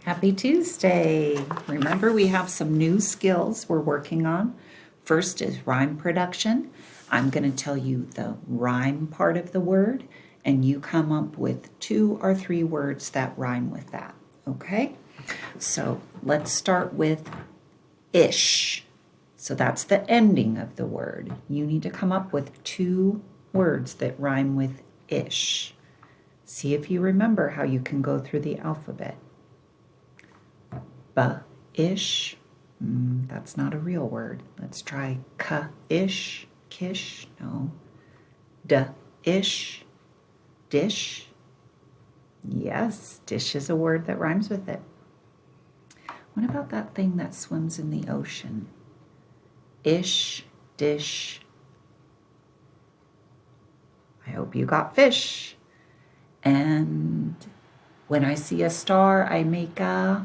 Happy Tuesday. Remember, we have some new skills we're working on. First is rhyme production. I'm going to tell you the rhyme part of the word, and you come up with 2 or 3 words that rhyme with that, okay? So let's start with ish. So that's the ending of the word. You need to come up with 2 words that rhyme with ish. See if you remember how you can go through the alphabet. Ba-ish, that's not a real word. Let's try ka-ish, kish, no. Da-ish, dish. Yes, dish is a word that rhymes with it. What about that thing that swims in the ocean? Ish, dish. I hope you got fish. And when I see a star, I make a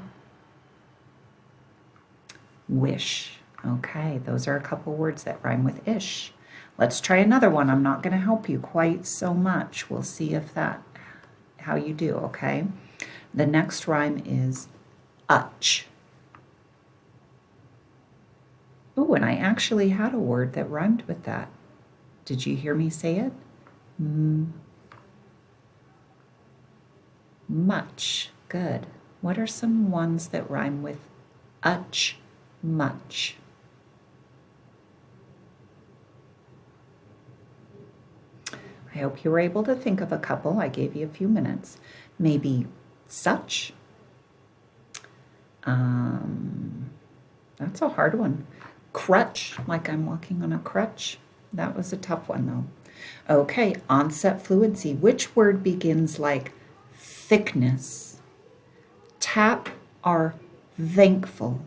wish. Okay, those are a couple words that rhyme with ish. Let's try another one. I'm not going to help you quite so much. We'll see if how you do, okay? The next rhyme is utch. Oh, and I actually had a word that rhymed with that. Did you hear me say it? Much. Good. What are some ones that rhyme with utch? Much. I hope you were able to think of a couple. I gave you a few minutes. Maybe such. That's a hard one. Crutch, like I'm walking on a crutch. That was a tough one though. Okay, onset fluency. Which word begins like thickness? Tap or thankful?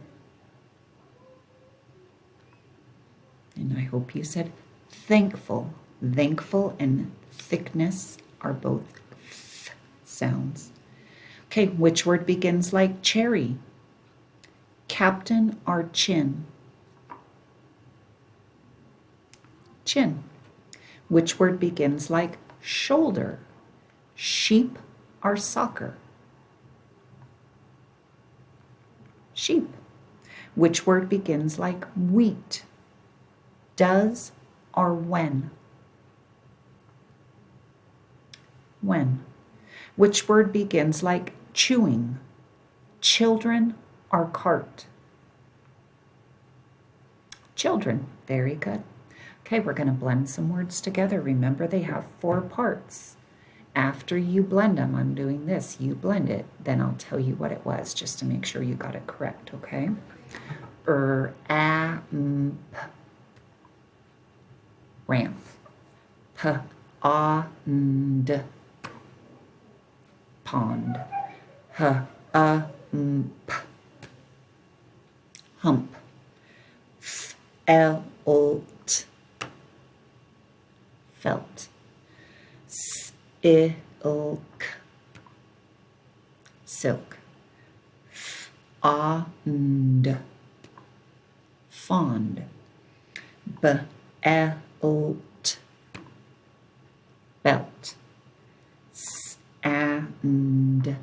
And I hope you said thankful. Thankful and thickness are both th sounds. Okay, which word begins like cherry? Captain or chin? Chin. Which word begins like shoulder? Sheep or soccer? Sheep. Which word begins like wheat? Does or when? When. Which word begins like chewing? Children or cart? Children. Very good. Okay, we're going to blend some words together. Remember, they have 4 parts. After you blend them, I'm doing this. You blend it, then I'll tell you what it was, just to make sure you got it correct, okay? Ramp. P-a-n-d. Pond. H-a-m-p. Hump. F-l-t. Felt. S-ilk. Silk. F-a-n-d. Fond. B-e-l-t. Belt. S-and.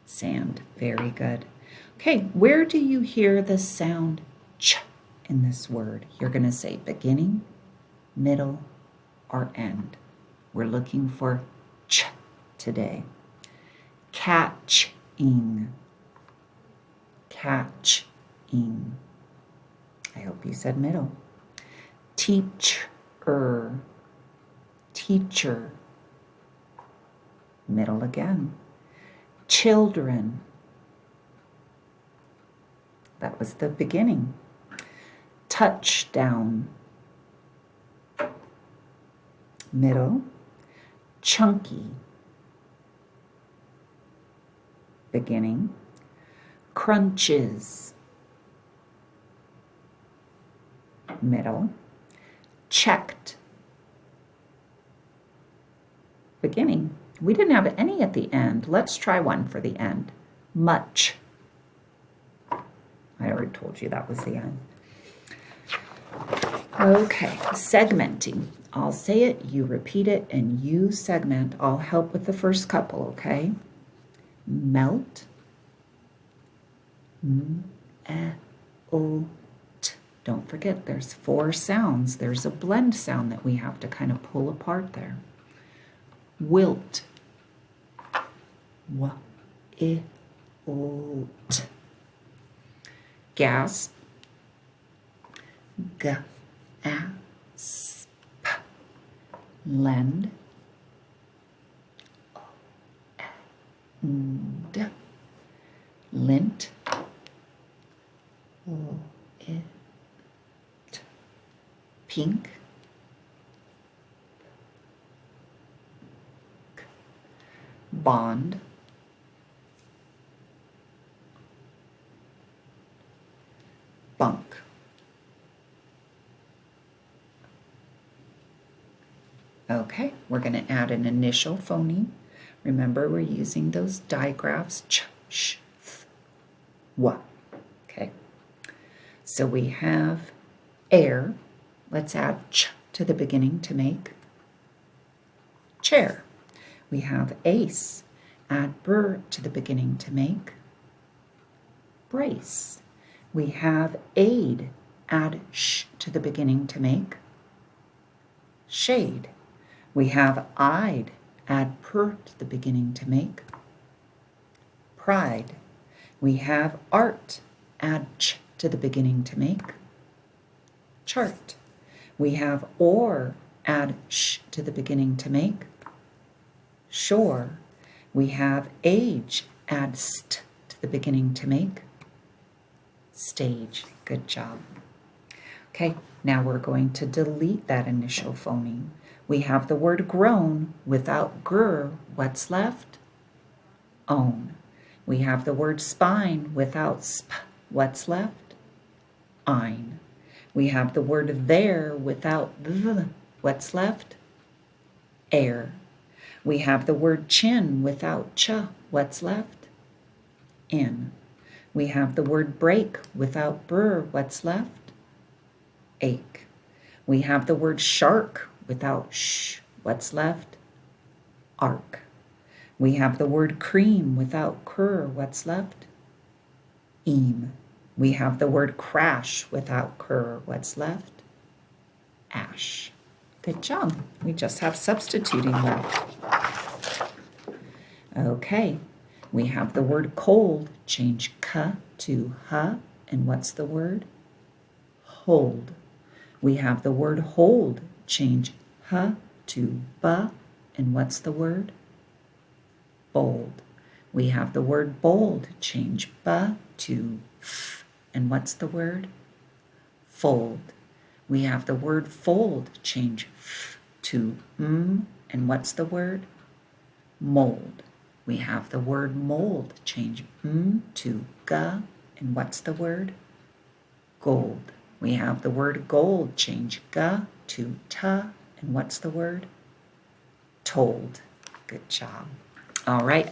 Sand. Very good. Okay, where do you hear the sound ch in this word? You're going to say beginning, middle, or end. We're looking for ch today. Catching. Catching. I hope you said middle. Teacher. Teacher. Middle again. Children. That was the beginning. Touchdown. Middle. Chunky. Beginning. Crunches. Middle. Checked. Beginning. We didn't have any at the end. Let's try one for the end. Much. I already told you that was the end. Okay, segmenting. I'll say it, you repeat it, and you segment. I'll help with the first couple, okay? Melt m, e, o, t. Don't forget, there's 4 sounds. There's a blend sound that we have to kind of pull apart there. Wilt. W, I, o, t. Gasp. G, a, s, p. Lend. O, e, n, d. Lint. O, I, t. Pink. Bond. Bunk. Okay, we're going to add an initial phoneme. Remember, we're using those digraphs, ch, sh, th, wa. Okay, so we have air. Let's add ch to the beginning to make chair. We have ace. Add br to the beginning to make brace. We have aid. Add sh to the beginning to make shade. We have eyed. Add per to the beginning to make pride. We have art. Add ch to the beginning to make chart. We have or. Add sh to the beginning to make shore. We have age. Add st to the beginning to make stage. Good job. Okay, now we're going to delete that initial phoneme. We have the word grown without gr. What's left? Own. We have the word spine without sp. What's left? Ein. We have the word there without th. What's left? Air. We have the word chin without ch. What's left? In. We have the word break without br. What's left? Ache. We have the word shark without sh. What's left? Arc. We have the word cream without cr. What's left? Eam. We have the word crash without cr. What's left? Ash. Good job. We just have substituting left. Okay. We have the word cold. Change k to h. And what's the word? Hold. We have the word hold. Change h to b. And what's the word? Bold. We have the word bold. Change b to f. And what's the word? Fold. We have the word fold. Change f to m. And what's the word? Mold. We have the word mold. Change m to g. And what's the word? Gold. We have the word gold. Change g to t. And what's the word? Told. Good job. All right.